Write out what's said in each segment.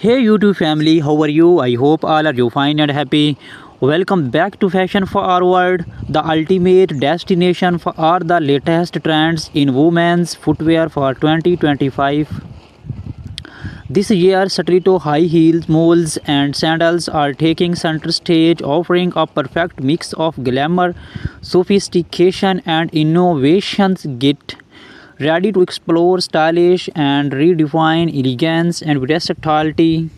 Hey YouTube family, how are you? I hope all are you fine and happy. Welcome back to Fashion Forward, the ultimate destination for all the latest trends in women's footwear for 2025. This year, stiletto high heels, moles, and sandals are taking center stage, offering a perfect mix of glamour, sophistication, and innovations. Get ready to explore stylish and redefine elegance and versatility.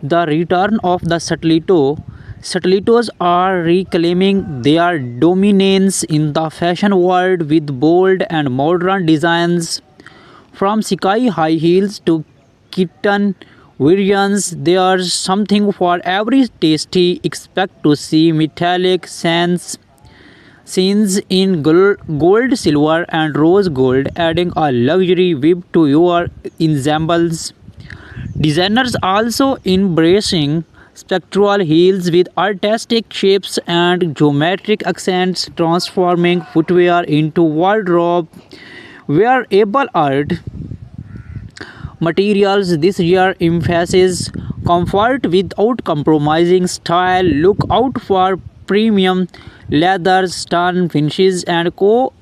The return of the stiletto. Stilettos are reclaiming their dominance in the fashion world with bold and modern designs. From sky high heels to kitten variants, there's something for every tasty. Expect to see metallic sands scenes in gold, silver, and rose gold, adding a luxury whip to your ensembles. Designers also embracing spectral heels with artistic shapes and geometric accents, transforming footwear into wardrobe wearable art. Materials this year emphasizes comfort without compromising style. Look out for premium leathers, stun finishes, and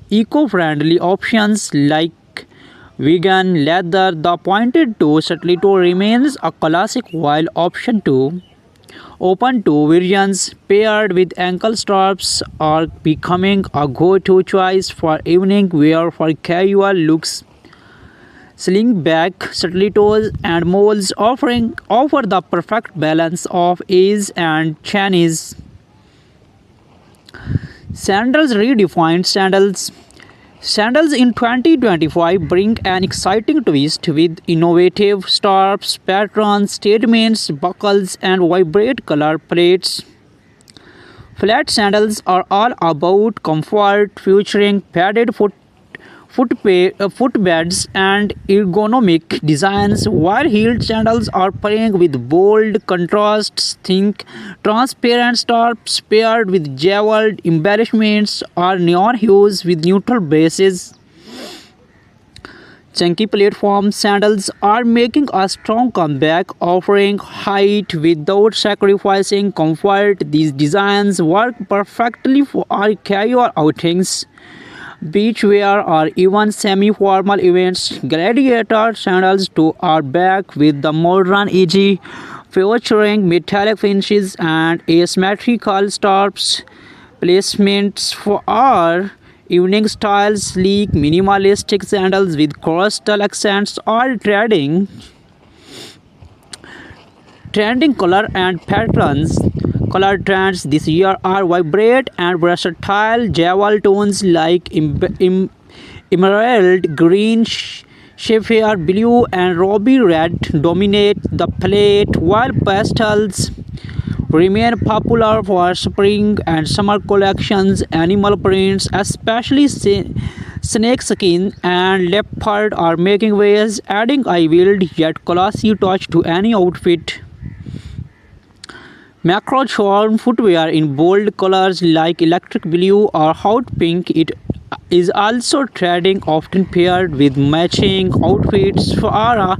eco-friendly options like vegan leather. The pointed toe stiletto remains a classic while option 2 open toe variants paired with ankle straps are becoming a go-to choice for evening wear for casual looks. Slingback stilettos and moles offer the perfect balance of ease and Chinese. Sandals redefined sandals. Sandals in 2025 bring an exciting twist with innovative straps, patterns, statements, buckles, and vibrant color palettes. Flat sandals are all about comfort, featuring padded footbeds and ergonomic designs, while heeled sandals are playing with bold contrasts. Think transparent straps paired with jeweled embellishments or neon hues with neutral bases. Chunky platform sandals are making a strong comeback, offering height without sacrificing comfort. These designs work perfectly for our casual outings, beachwear, or even semi-formal events. Gladiator sandals too are back with the modern edge, featuring metallic finishes and asymmetrical straps. Placements for our evening styles, sleek, minimalistic sandals with coastal accents are trending color and patterns. Color trends this year are vibrant and versatile. Jewel tones like emerald green, sapphire blue, and ruby red dominate the palette, while pastels remain popular for spring and summer collections. Animal prints, especially snakeskin and leopard, are making waves, adding a wild yet classy touch to any outfit. Macro charm footwear in bold colors like electric blue or hot pink it is also trending, often paired with matching outfits for a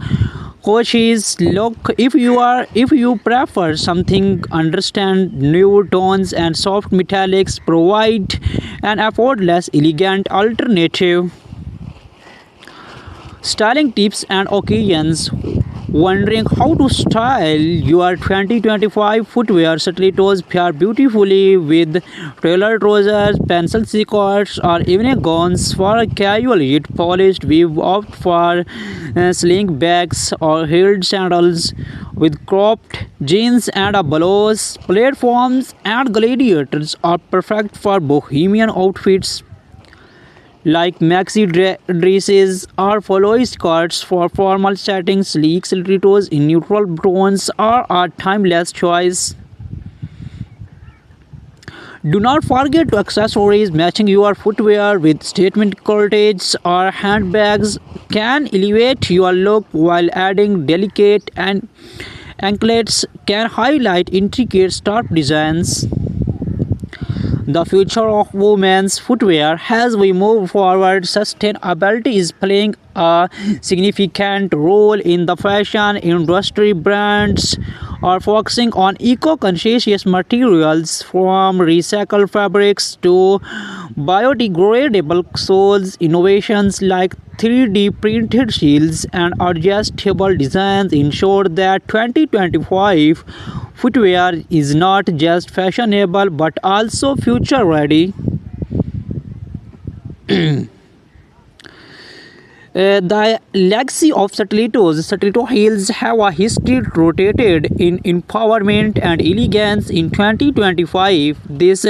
coaches look. If you prefer something understand nude tones and soft metallics provide an effortless elegant alternative. Styling tips and occasions. Wondering how to style your 2025 footwear? Stilettos pair beautifully with tailored trousers, pencil skirts, or evening gowns. For a casual yet polished, we opt for sling bags or heeled sandals with cropped jeans and a blouse. Platforms and gladiators are perfect for bohemian outfits like maxi dresses or flowy skirts. For formal settings, sleek stilettos in neutral tones are a timeless choice. Do not forget to accessories. Matching your footwear with statement corsets or handbags can elevate your look, while adding delicate and anklets can highlight intricate scarf designs. the future of women's footwear. As we move forward, sustainability is playing a significant role in the fashion industry. Brands are focusing on eco-conscious materials from recycled fabrics to biodegradable soles. Innovations like 3D printed shields and adjustable designs ensure that 2025 footwear is not just fashionable but also future ready. The legacy of Stiletto heels have a history rooted in empowerment and elegance. In 2025, this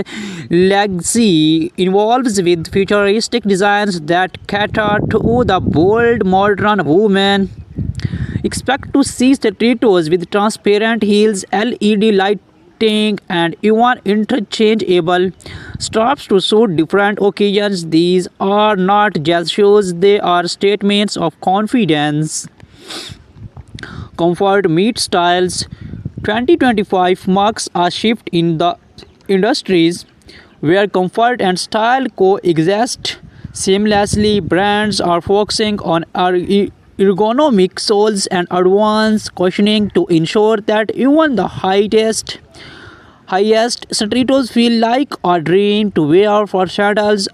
legacy involves with futuristic designs that cater to the bold modern woman. Expect to see stilettos with transparent heels, LED lighting, and even interchangeable straps to suit different occasions. These are not just shoes, they are statements of confidence. Comfort meets styles. 2025 marks a shift in the industries where comfort and style coexist seamlessly. Brands are focusing on ergonomic soles and advanced cushioning to ensure that even the highest stilettos feel like a dream to wear. For sandals,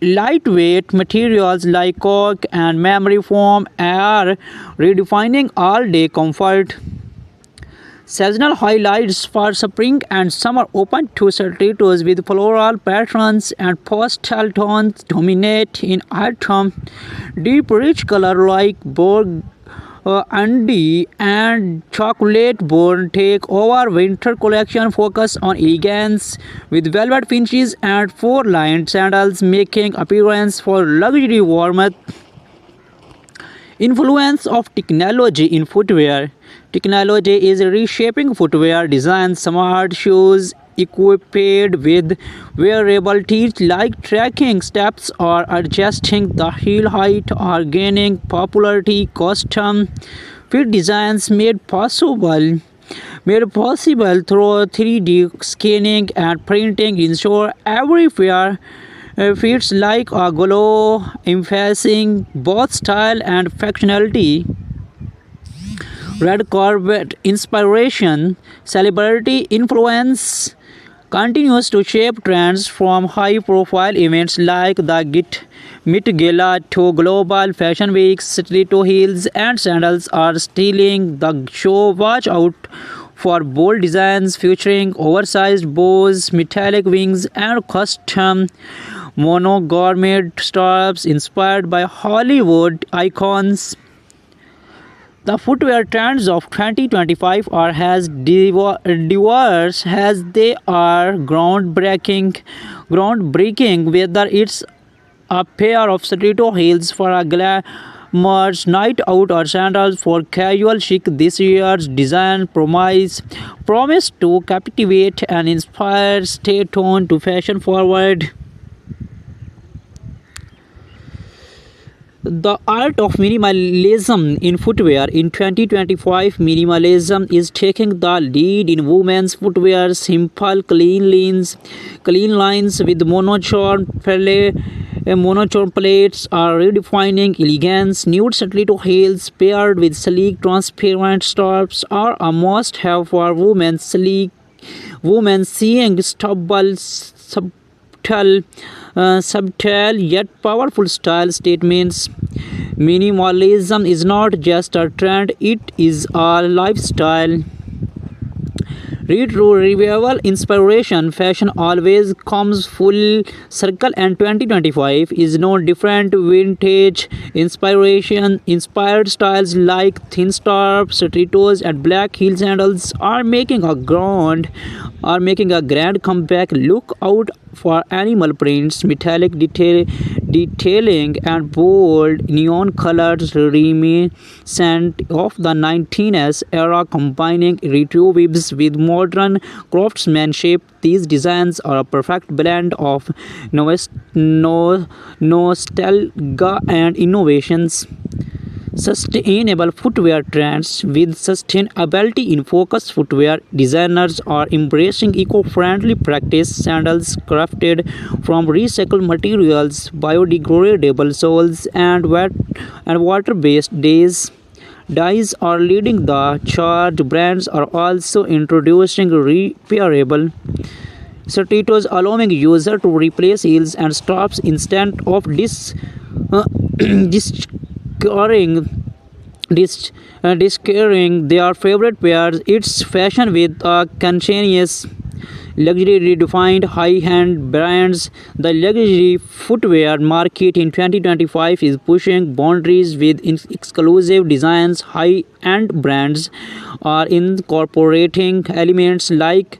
lightweight materials like cork and memory foam are redefining all-day comfort. Seasonal highlights for spring and summer open to stilettos with floral patterns and pastel tones dominate in autumn. Deep rich color like burgundy and chocolate brown take over. Winter collection focus on elegance with velvet finishes and four-lined sandals making appearance for luxury warmth. Influence of technology in footwear. Technology is reshaping footwear design. Smart shoes equipped with wearable teeth like tracking steps or adjusting the heel height are gaining popularity. Custom fit designs made possible through 3D scanning and printing ensure every pair fits like a glove, emphasizing both style and functionality. Red carpet inspiration, celebrity influence continues to shape trends from high-profile events like the Met Gala to global fashion weeks. Stiletto heels and sandals are stealing the show. Watch out for bold designs featuring oversized bows, metallic wings, and custom monogram straps inspired by Hollywood icons. The footwear trends of 2025 are as diverse as they are groundbreaking. Whether it's a pair of stiletto heels for a glamorous night out or sandals for casual chic, this year's design promise to captivate and inspire. Stay tuned to Fashion Forward. The art of minimalism in footwear. In 2025, minimalism is taking the lead in women's footwear. Simple, clean lines with monochrome plates are redefining elegance. Nude stiletto heels paired with sleek, transparent straps are a must-have for women. Women seeing subtle yet powerful style statements. Minimalism is not just a trend, it is a lifestyle. Retro revival inspiration. Fashion always comes full circle, and 2025 is no different. Vintage inspiration inspired styles like thin straps, stilettos, and black heel sandals are making a grand comeback. Look out for animal prints, metallic detailing, and bold neon colors reminiscent of the 19s era, combining retro vibes with modern craftsmanship. These designs are a perfect blend of nostalgia and innovations. sustainable footwear trends. With sustainability in focus, footwear designers are embracing eco-friendly practice. Sandals crafted from recycled materials, biodegradable soles, and water-based dyes are leading the charge. Brands are also introducing repairable stilettos, allowing user to replace heels and straps instead of discarding discarding their favorite pairs. It's fashion with a conscientious luxury redefined high-end brands. The luxury footwear market in 2025 is pushing boundaries with exclusive designs. High-end brands are incorporating elements like